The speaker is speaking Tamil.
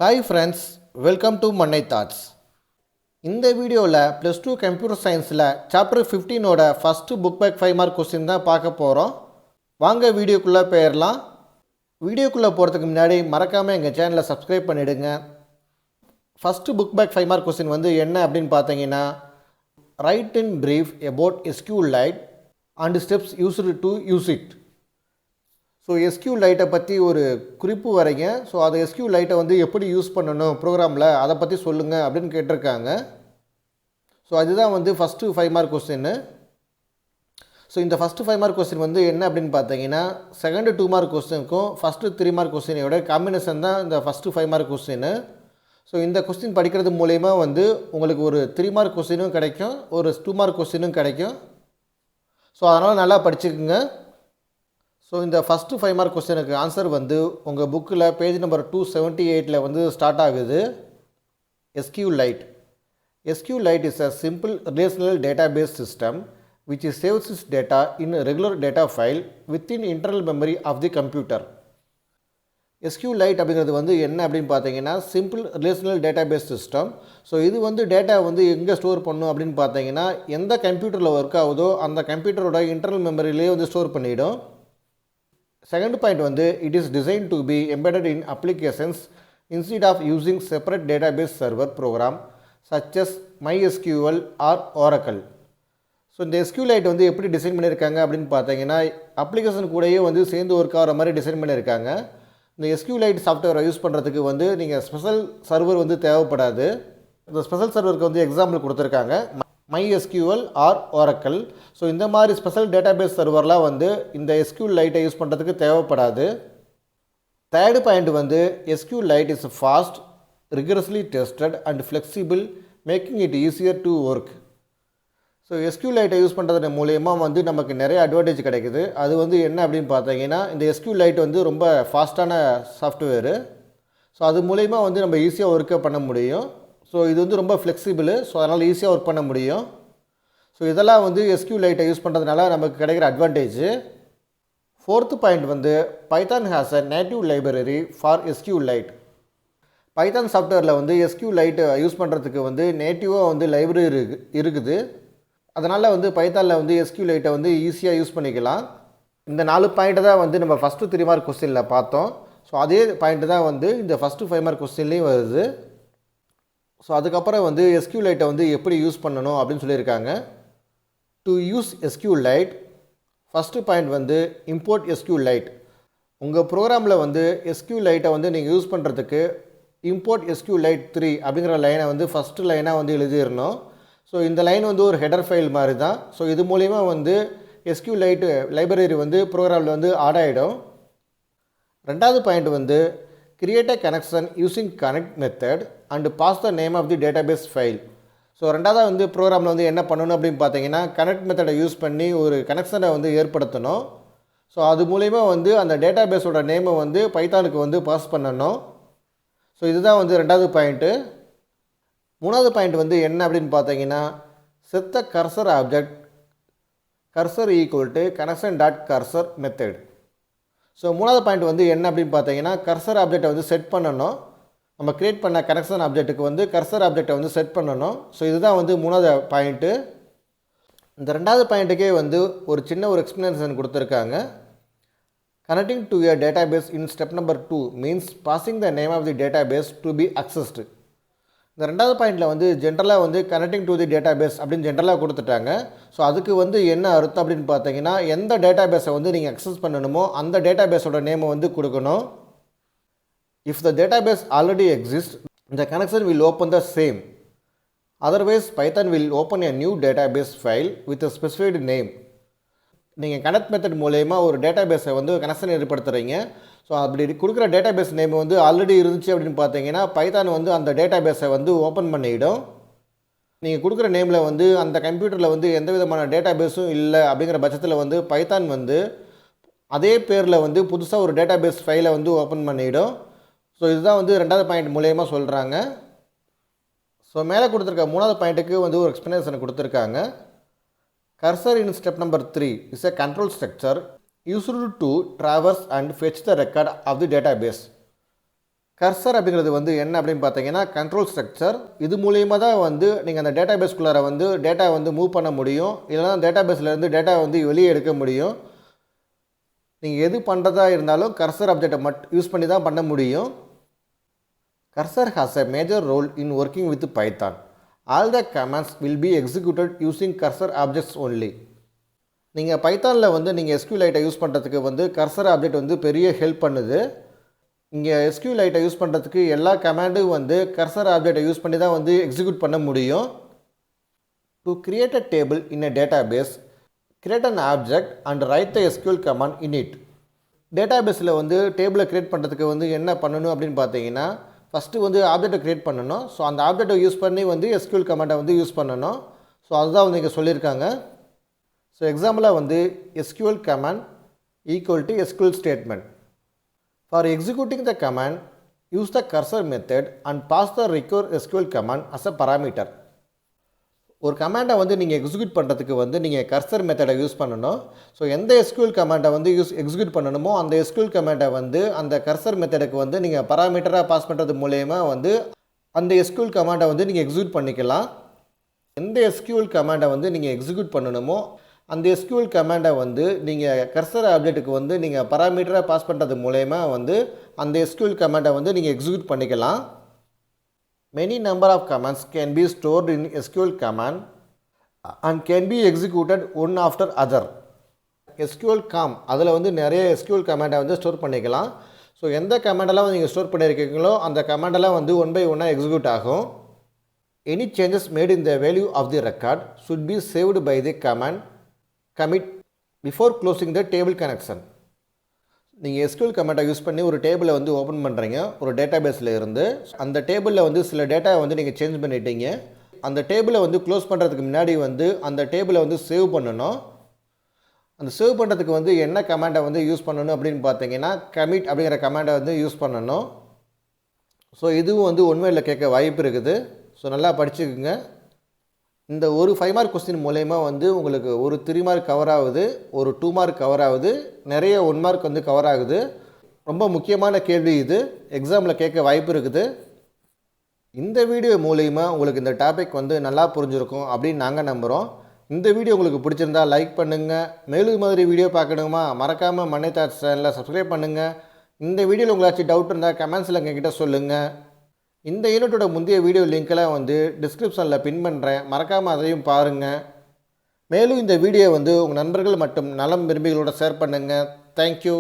Hi friends, welcome to Mannai thoughts. இந்த வீடியோவில் ப்ளஸ் டூ கம்ப்யூட்டர் சயின்ஸில் சாப்டர் 15ஓட first book back 5 mark question தான் பார்க்க போகிறோம். வாங்க வீடியோக்குள்ளே போயிடலாம். வீடியோக்குள்ளே போகிறதுக்கு முன்னாடி மறக்காமல் எங்கள் சேனலை சப்ஸ்கிரைப் பண்ணிவிடுங்க. First book back 5 mark question என்ன அப்படின்னு பார்த்தீங்கன்னா, write in brief about SQLite and steps used to use it. So SQLite பற்றி ஒரு குறிப்பு வரைங்க. ஸோ அதை SQLite எப்படி யூஸ் பண்ணணும் ப்ரோக்ராமில், அதை பற்றி சொல்லுங்கள் அப்படின்னு கேட்டிருக்காங்க. ஸோ அதுதான் ஃபஸ்ட்டு 5 மார்க் கொஸ்டின். ஸோ இந்த ஃபஸ்ட்டு 5 மார்க் கொஸ்டின் என்ன அப்படின்னு பார்த்தீங்கன்னா, செகண்டு 2 மார்க் கொஸ்டினுக்கும் ஃபஸ்ட்டு 3 மார்க் கொஸ்டினோட காம்பினேஷன் தான் இந்த ஃபஸ்ட்டு 5 மார்க் கொஸ்டின். ஸோ இந்த கொஸ்டின் படிக்கிறது மூலயமா உங்களுக்கு ஒரு 3 மார்க் கொஸ்டினும் கிடைக்கும், ஒரு 2 மார்க் கொஸ்டினும் கிடைக்கும். ஸோ அதனால் நல்லா படிச்சுக்குங்க. ஸோ இந்த ஃபஸ்ட்டு 5 மார்க் கொஸ்டினுக்கு ஆன்சர் உங்கள் புக்கில் பேஜ் நம்பர் 278 ஸ்டார்ட் ஆகுது. SQLite. SQLite is a simple relational database system which saves its data in a regular data file within internal memory of the computer. SQLite அப்படிங்கிறது என்ன அப்படின்னு பார்த்தீங்கன்னா, simple relational database system. So இது டேட்டா எங்கே ஸ்டோர் பண்ணும் அப்படின்னு பார்த்தீங்கன்னா, எந்த கம்ப்யூட்டரில் ஒர்க் ஆகுதோ அந்த கம்ப்யூட்டரோட இன்டர்னல் மெமரியிலே ஸ்டோர் பண்ணிவிடும். Second point it is designed to be embedded in applications instead of using separate database server program such as MySQL or Oracle. So இந்த SQLite எப்படி டிசைன் பண்ணியிருக்காங்க அப்படின்னு பார்த்தீங்கன்னா, அப்ளிகேஷன் கூடயே சேர்ந்து ஒர்க் ஆகிற மாதிரி டிசைன் பண்ணியிருக்காங்க. இந்த SQLite சாஃப்ட்வேரை யூஸ் பண்ணுறதுக்கு நீங்கள் ஸ்பெஷல் சர்வர் தேவைப்படாது. இந்த ஸ்பெஷல் சர்வருக்கு எக்ஸாம்பிள் கொடுத்துருக்காங்க, MySQL ஆர் Oracle. ஸோ இந்த மாதிரி ஸ்பெஷல் டேட்டாபேஸ் சர்வர்லாம் இந்த SQLite யூஸ் பண்ணுறதுக்கு தேவைப்படாது. Third point SQLite is fast, rigorously tested and flexible, making it easier to work. So SQLite use பண்ணுறது மூலயமா நமக்கு நிறைய அட்வான்டேஜ் கிடைக்குது. அது என்ன அப்படின்னு பார்த்தீங்கன்னா, இந்த SQLite ரொம்ப ஃபாஸ்ட்டான சாஃப்ட்வேரு. ஸோ அது மூலயமா நம்ம ஈஸியாக ஒர்க்கை பண்ண முடியும். ஸோ இது ரொம்ப ஃப்ளெக்சிபிள். ஸோ அதனால் ஈஸியாக ஒர்க் பண்ண முடியும். ஸோ இதெல்லாம் SQLite யூஸ் பண்ணுறதுனால நமக்கு கிடைக்கிற advantage. Fourth point Python has a native library for SQLite. Python சாஃப்ட்வேரில் SQLite யூஸ் பண்ணுறதுக்கு நேட்டிவாக லைப்ரரி இருக்குது. அதனால் பைத்தானில் SQLite ஈஸியாக யூஸ் பண்ணிக்கலாம். இந்த 4 பாயிண்ட்டு தான் நம்ம ஃபஸ்ட்டு 3 மார்க் கொஸ்டினில் பார்த்தோம். ஸோ அதே பாயிண்ட்டு தான் இந்த ஃபஸ்ட்டு 5 மார்க் கொஸ்டின்லேயும் வருது. ஸோ அதுக்கப்புறம் SQLite எப்படி யூஸ் பண்ணணும் அப்படின்னு சொல்லியிருக்காங்க. To use SQLite, first point import SQLite. உங்கள் ப்ரோக்ராமில் SQLite நீங்கள் யூஸ் பண்ணுறதுக்கு இம்போர்ட் SQLite 3 அப்படிங்கிற லைனை ஃபஸ்ட்டு லைனாக எழுதிடணும். ஸோ இந்த லைன் ஒரு ஹெடர் ஃபைல் மாதிரி தான். ஸோ இது மூலிமா SQLite லைப்ரரி ப்ரோக்ராமில் ஆட் ஆகிடும். ரெண்டாவது point create a connection using connect method and pass the name of the database file. So ரெண்டாவது ப்ரோக்ராமில் என்ன பண்ணணும் அப்படின்னு பார்த்தீங்கன்னா, கனெக்ட் மெத்தடை யூஸ் பண்ணி ஒரு கனெக்ஷனை ஏற்படுத்தணும். ஸோ அது மூலிமா அந்த டேட்டாபேஸோட நேமை பைத்தானுக்கு பாஸ் பண்ணணும். ஸோ இதுதான் ரெண்டாவது பாயிண்ட்டு. மூணாவது பாயிண்ட் என்ன அப்படின்னு பார்த்தீங்கன்னா, set the cursor object cursor equal to connection dot cursor method. So மூணாவது பாயிண்ட் என்ன அப்படின்னு பார்த்தீங்கன்னா, கர்சர் ஆப்ஜெக்டை செட் பண்ணணும். நம்ம க்ரியேட் பண்ண கனெக்ஷன் ஆப்ஜெக்ட்டுக்கு கர்சர் ஆப்ஜெக்டை செட் பண்ணணும். ஸோ இதுதான் மூணாவது பாயிண்ட்டு. இந்த ரெண்டாவது பாயிண்ட்டுக்கே ஒரு சின்ன ஒரு எக்ஸ்ப்ளனேஷன் கொடுத்துருக்காங்க. Connecting to a database in step number 2 means passing the name of the database to be accessed. இந்த ரெண்டாவது பாயிண்டில் ஜென்ரலாக கனெக்டிங் டு தி டேட்டாபேஸ் அப்படின்னு ஜென்ரலாக கொடுத்துட்டாங்க. ஸோ அதுக்கு என்ன அர்த்தம் அப்படின்னு பார்த்தீங்கன்னா, எந்த டேட்டாபேஸை நீங்கள் அக்சஸ் பண்ணணுமோ அந்த டேட்டாபேஸோட நேமை கொடுக்கணும். If the database already exist, the connection will open the same. Otherwise, Python will open a new database file with a specified name. நீங்கள் கனெக்ட் மெத்தட் மூலயமா ஒரு டேட்டாபேஸை கனெக்ஷன் ஏற்படுத்துகிறீங்க. ஸோ அப்படி கொடுக்குற டேட்டாபேஸ் நேம் ஆல்ரெடி இருந்துச்சு அப்படின்னு பார்த்தீங்கன்னா, பைத்தான் அந்த டேட்டாபேஸை ஓப்பன் பண்ணிவிடும். நீங்கள் கொடுக்குற நேமில் அந்த கம்ப்யூட்டரில் எந்த விதமான டேட்டாபேஸும் இல்லை அப்படிங்கிற பட்சத்தில் பைத்தான் அதே பேரில் புதுசாக ஒரு டேட்டாபேஸ் ஃபைலை ஓப்பன் பண்ணிவிடும். ஸோ இதுதான் ரெண்டாவது பாயிண்ட் மூலயமா சொல்கிறாங்க. ஸோ மேலே கொடுத்துருக்க மூணாவது பாயிண்ட்டுக்கு ஒரு எக்ஸ்ப்ளனேஷன் கொடுத்துருக்காங்க. Cursor in step number 3 is a control structure used to traverse and fetch the record of the database. Cursor அப்படிங்கிறது வந்து என்ன அப்படின்னு பார்த்தீங்கன்னா கண்ட்ரோல் ஸ்ட்ரக்சர். இது மூலியமாக தான் வந்து நீங்கள் அந்த டேட்டாபேஸ்குள்ளார வந்து டேட்டா வந்து மூவ் பண்ண முடியும். இல்லைனா டேட்டாபேஸ்லேருந்து டேட்டா வந்து வெளியே எடுக்க முடியும். நீங்கள் எது பண்ணுறதா இருந்தாலும் கர்சர் ஆப்ஜெக்டை யூஸ் பண்ணி தான் பண்ண முடியும். Cursor has a major role in working with Python. All the commands will be executed using cursor objects only. நீங்கள் பைத்தானில் வந்து நீங்கள் SQLite யூஸ் பண்ணுறதுக்கு வந்து கர்சர் ஆப்ஜெக்ட் வந்து பெரிய ஹெல்ப் பண்ணுது. இங்கே SQLite யூஸ் பண்ணுறதுக்கு எல்லா கமாண்டும் வந்து கர்சர் ஆப்ஜெக்டை யூஸ் பண்ணி தான் வந்து எக்ஸிக்யூட் பண்ண முடியும். To create a table in a database, create an object and right the SQL command in it. டேட்டாபேஸில் வந்து டேபிளை க்ரியேட் பண்ணுறதுக்கு வந்து என்ன பண்ணணும் அப்படின்னு பார்த்தீங்கன்னா, ஃபஸ்ட்டு வந்து ஆப்ஜெக்டை க்ரியேட் பண்ணணும். ஸோ அந்த ஆப்ஜெக்டை யூஸ் பண்ணி வந்து SQL கமாண்டை வந்து யூஸ் பண்ணணும். ஸோ அதுதான் வந்து இங்கே சொல்லியிருக்காங்க. ஸோ எக்ஸாம்பிளாக வந்து SQL command equal to SQL statement. For executing the command, use the cursor method and pass the required SQL command as a parameter. ஒரு கமாண்டை வந்து நீங்கள் எக்ஸிக்யூட் பண்ணுறதுக்கு வந்து நீங்கள் கர்சர் மெத்தடை யூஸ் பண்ணணும். ஸோ எந்த SQL கமாண்டை வந்து எக்ஸிக்யூட் பண்ணணுமோ அந்த SQL கமாண்டை வந்து அந்த கர்சர் மெத்தடுக்கு வந்து நீங்கள் பராமீட்டராக பாஸ் பண்ணுறது மூலயமா வந்து அந்த SQL கமாண்டை வந்து நீங்கள் எக்ஸிக்யூட் பண்ணிக்கலாம். எந்த SQL கமாண்டை வந்து நீங்கள் எக்ஸிக்யூட் பண்ணணுமோ அந்த SQL கமாண்டை வந்து நீங்கள் கர்சர் ஆப்ஜெக்ட்டுக்கு வந்து நீங்கள் பராமீட்டராக பாஸ் பண்ணுறது மூலயமா வந்து அந்த SQL கமாண்டை வந்து நீங்கள் எக்ஸிக்யூட் பண்ணிக்கலாம். Many number of commands can be stored in SQL command and can be executed one after other. SQL காம் அதில் வந்து நிறைய SQL கமாண்டை வந்து ஸ்டோர் பண்ணிக்கலாம். ஸோ எந்த கமாண்டெல்லாம் நீங்கள் ஸ்டோர் பண்ணியிருக்கீங்களோ அந்த கமாண்டெல்லாம் வந்து ஒன் பை ஒன்னாக எக்ஸிக்யூட் ஆகும். Any changes made in the value of the record should be saved by the command commit before closing the table connection. நீங்கள் SQL கமாண்டை யூஸ் பண்ணி ஒரு டேபிளை வந்து ஓப்பன் பண்ணுறீங்க ஒரு டேட்டாபேஸில் இருந்து. அந்த டேபிளில் வந்து சில டேட்டா வந்து நீங்கள் சேஞ்ச் பண்ணிட்டீங்க. அந்த டேபிளை வந்து க்ளோஸ் பண்ணுறதுக்கு முன்னாடி வந்து அந்த டேபிளை வந்து சேவ் பண்ணணும். அந்த சேவ் பண்ணுறதுக்கு வந்து என்ன கமாண்டை வந்து யூஸ் பண்ணணும் அப்படின்னு பார்த்தீங்கன்னா கமிட் அப்படிங்கிற கமாண்டை வந்து யூஸ் பண்ணணும். ஸோ இதுவும் வந்து உண்மையில் கேட்க வாய்ப்பு இருக்குது. ஸோ நல்லா படிச்சுக்குங்க. இந்த ஒரு 5 மார்க் கொஸ்டின் மூலயமா வந்து உங்களுக்கு ஒரு 3 மார்க் கவர் ஆகுது, ஒரு 2 மார்க் கவர் ஆகுது, நிறைய 1 மார்க் வந்து கவர் ஆகுது. ரொம்ப முக்கியமான கேள்வி இது, எக்ஸாமில் கேட்க வாய்ப்பு இருக்குது. இந்த வீடியோ மூலயமா உங்களுக்கு இந்த டாபிக் வந்து நல்லா புரிஞ்சிருக்கும் அப்படின்னு நாங்கள் நம்புகிறோம். இந்த வீடியோ உங்களுக்கு பிடிச்சிருந்தா லைக் பண்ணுங்கள். மேலும் மாதிரி வீடியோ பார்க்கணுமா மறக்காமல் மன்னை தாட்ஸ் சேனலை சப்ஸ்கிரைப் பண்ணுங்கள். இந்த வீடியோவில் உங்களாச்சும் டவுட் இருந்தால் கமெண்ட்ஸில் எங்ககிட்ட சொல்லுங்கள். இந்த யூனிட்டோட முந்தைய வீடியோ லிங்க்கெல்லாம் வந்து டிஸ்கிரிப்ஷனில் பின் பண்ணுறேன், மறக்காமல் அதையும் பாருங்கள். மேலும் இந்த வீடியோ வந்து உங்கள் நண்பர்கள் மற்றும் நலம் விரும்பிகளோட ஷேர் பண்ணுங்கள். தேங்க்யூ.